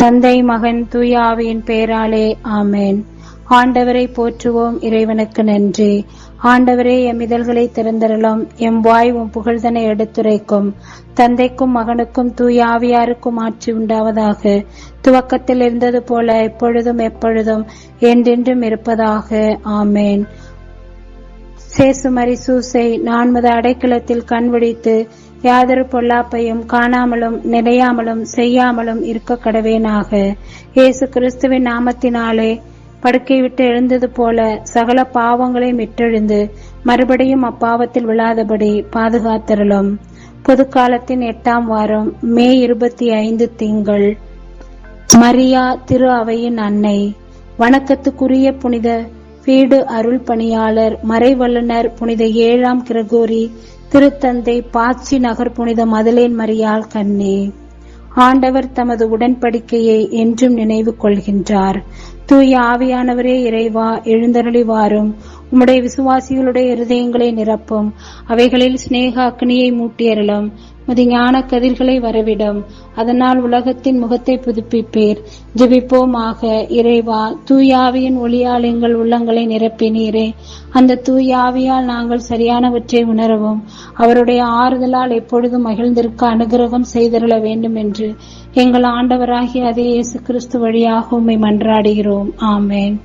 தந்தை, மகன், தூய ஆவியின் பெயராலே ஆமேன். ஆண்டவரை போற்றுவோம். இறைவனுக்கு நன்றி. ஆண்டவரே, எம் இதழ்களை திறந்தருளும். எம் வாய் உம் புகழ்தனை எடுத்துரைக்கும். தந்தைக்கும் மகனுக்கும் தூய ஆவியாருக்கும் ஆட்சி உண்டாவதாக. துவக்கத்தில் இருந்தது போல எப்பொழுதும் எப்பொழுதும் என்றென்றும் இருப்பதாக. ஆமேன். சேசுமரி சூசை நான்மது அடைக்கலத்தில் கண் விழித்து யாதொரு பொல்லாப்பையும் காணாமலும் நிலையாமலும் செய்யாமலும் இருக்க கடவேனாக. இயேசு கிறிஸ்துவின் நாமத்தினாலே படுக்கை விட்டு எழுந்தது போல சகல பாவங்களை விட்டெழுந்து மறுபடியும் அப்பாவத்தில் விழாதபடி பாதுகாத்தருளும். பொதுக்காலத்தின் 8ஆம் வாரம், மே 25 திங்கள். மரியா திரு அவையின் அன்னை. வணக்கத்துக்குரிய புனித வீடு அருள் பணியாளர் மறைவல்லுனர் புனித 7ஆம் கிரகோரி, திருத்தந்தை பாச்சி நகர் புனித மதலேன் மரியாள் கன்னி. ஆண்டவர் தமது உடன்படிக்கையை என்றும் நினைவு கொள்கின்றார். தூய ஆவியானவரே இறைவா, எழுந்தருளி வாரும். உம்முடைய விசுவாசிகளுடைய இருதயங்களை நிரப்பும். அவைகளில் சிநேக அக்னியை மூட்டியருளும். உமது ஞான கதிர்களை வரவிடும். அதனால் உலகத்தின் முகத்தை புதுப்பிப்பீர். ஜெபிப்போமாக. இறைவா, தூயாவியின் ஒளியால் எங்கள் உள்ளங்களை நிரப்பினீரே. அந்த தூயாவியால் நாங்கள் சரியானவற்றை உணரவும் அவருடைய ஆறுதலால் எப்பொழுதும் மகிழ்ந்திருக்க அனுகிரகம் செய்தருள வேண்டும் என்று எங்கள் ஆண்டவராகிய அதே இயேசு கிறிஸ்து வழியாக உம்மை மன்றாடுகிறோம். ஆமேன்.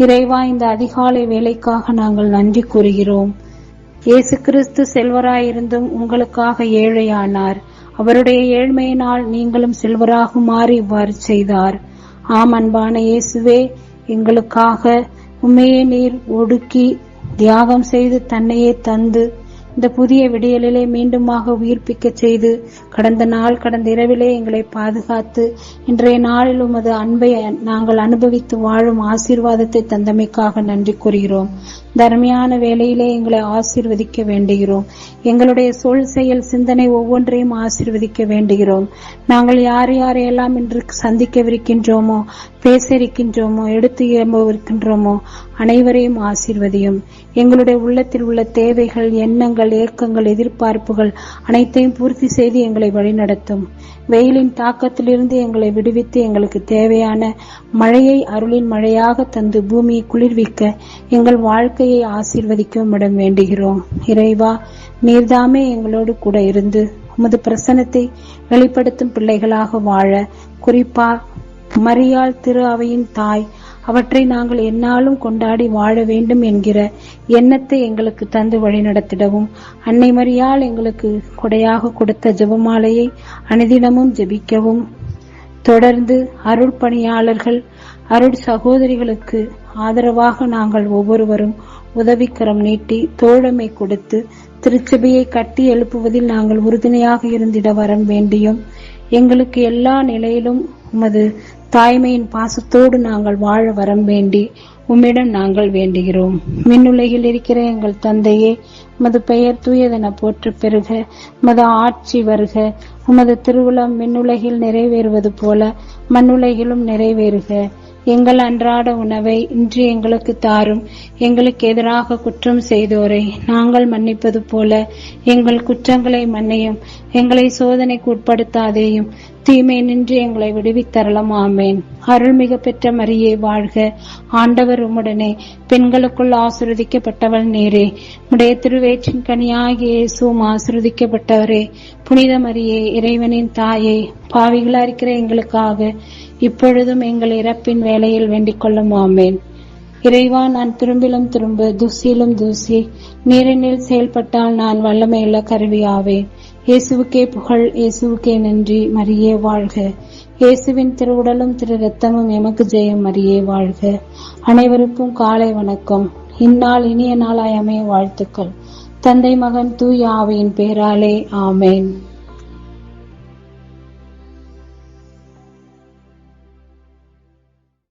இறைவா, இந்த அதிகாலை வேலைக்காக நாங்கள் நன்றி கூறுகிறோம். இயேசு கிறிஸ்து செல்வராயிருந்தும் உங்களுக்காக ஏழையானார். அவருடைய ஏழ்மையினால் நீங்களும் செல்வராக மாறி இவ்வாறு செய்தார். ஆம், அன்பான இயேசுவே, எங்களுக்காக உம்மையே நீர் ஒடுக்கி தியாகம் செய்து தன்னையே தந்து இந்த புதிய விடியலிலே மீண்டுமாக உயிர்ப்பிக்க செய்து கடந்த இரவிலே எங்களை பாதுகாத்து இன்றைய நாளில் உமது அன்பை நாங்கள் அனுபவித்து வாழும் ஆசீர்வாதத்தை தந்தமைக்காக நன்றி கூறுகிறோம். தர்மையான வேளையிலே எங்களை ஆசீர்வதிக்க வேண்டுகிறோம். எங்களுடைய சொல், செயல், சிந்தனை ஒவ்வொன்றையும் ஆசீர்வதிக்க வேண்டுகிறோம். நாங்கள் யாரையெல்லாம் இன்று சந்திக்கவிருக்கின்றோமோ, பேச இருக்கின்றோமோ, எடுத்து இருக்கின்றோமோ அனைவரையும் ஆசீர்வதியும். எங்களுடைய உள்ளத்தில் உள்ள தேவைகள், எண்ணங்கள், ஏக்கங்கள், எதிர்பார்ப்புகள் அனைத்தையும் பூர்த்தி செய்து எங்களை வழிநடத்தும். வெயிலின் தாக்கத்திலிருந்து எங்களை விடுவித்து எங்களுக்கு தேவையான மழையை அருளின் மழையாக தந்து பூமியை குளிர்விக்க எங்கள் வாழ்க்கையை ஆசீர்வதிக்க உம்மிடம் வேண்டுகிறோம். இறைவா, நீர்தாமே எங்களோடு கூட இருந்து உமது பிரசன்னத்தை வெளிப்படுத்தும் பிள்ளைகளாக வாழ, குறிப்பா மரியாள் திரு அவையின் தாய், அவற்றை நாங்கள் எந்நாளும் கொண்டாடி வாழ வேண்டும் என்கிற எண்ணத்தை எங்களுக்கு தந்து வழிநடத்திடவும், அன்னை மரியாள் எங்களுக்கு கொடையாக கொடுத்த ஜெபமாலையை அனுதினமும் ஜெபிக்கவும், தொடர்ந்து அருள் பணியாளர்கள், அருள் சகோதரிகளுக்கு ஆதரவாக நாங்கள் ஒவ்வொருவரும் உதவிக்கரம் நீட்டி தோழமை கொடுத்து திருச்சபையை கட்டி எழுப்புவதில் நாங்கள் உறுதுணையாக இருந்திட வரம் வேண்டியும், எங்களுக்கு எல்லா நிலையிலும் உமது தாய்மையின் பாசத்தோடு நாங்கள் வாழ வரம் வேண்டி உம்மிடம் நாங்கள் வேண்டுகிறோம். விண்ணுலகில் இருக்கிற எங்கள் தந்தையே, உமது பெயர் தூயதென போற்ற பெறுக. உமது ஆட்சி வருக. உமது திருவுளம் விண்ணுலகில் நிறைவேறுவது போல மண்ணுலகிலும் நிறைவேறுக. எங்கள் அன்றாட உணவை இன்று எங்களுக்கு தாரும். எங்களுக்கு எதிராக குற்றம் செய்தோரை நாங்கள் மன்னிப்பது போல எங்கள் குற்றங்களை மன்னியும். எங்களை சோதனைக்கு உட்படுத்தாதேயும், தீமை நின்று எங்களை விடுவித்தரலாம். ஆமேன். அருள்மிக பெற்ற மரியே வாழ்க. ஆண்டவர் உம்முடனே, பெண்களுக்குள் ஆசீர்வதிக்கப்பட்டவள் நீரே. உடைய திருவேற்றின் கனியாகிய இயேசுவும் ஆசீர்வதிக்கப்பட்டவரே. புனித மரியே, இறைவனின் தாயே, பாவிகளா இருக்கிற எங்களுக்காக இப்பொழுதும் எங்கள் இறப்பின் வேளையில் வேண்டிக் கொள்ளும். ஆமேன். இறைவா, நான் திரும்பிலும் திரும்ப தூசியிலும் தூசி, நீரினில் செயல்பட்டால் நான் வல்லமையுள்ள கருவியாவேன். இயேசுவுக்கே புகழ், இயேசுவுக்கே நன்றி. மரியே வாழ்க. இயேசுவின் திருவுடலும் திரு ரத்தமும் எமக்கு ஜெயம். மரியே வாழ்க. அனைவருக்கும் காலை வணக்கம். இந்நாள் இனிய நாளாய் அமைய வாழ்த்துக்கள். தந்தை, மகன், தூய ஆவியின் பெயராலே ஆமேன்.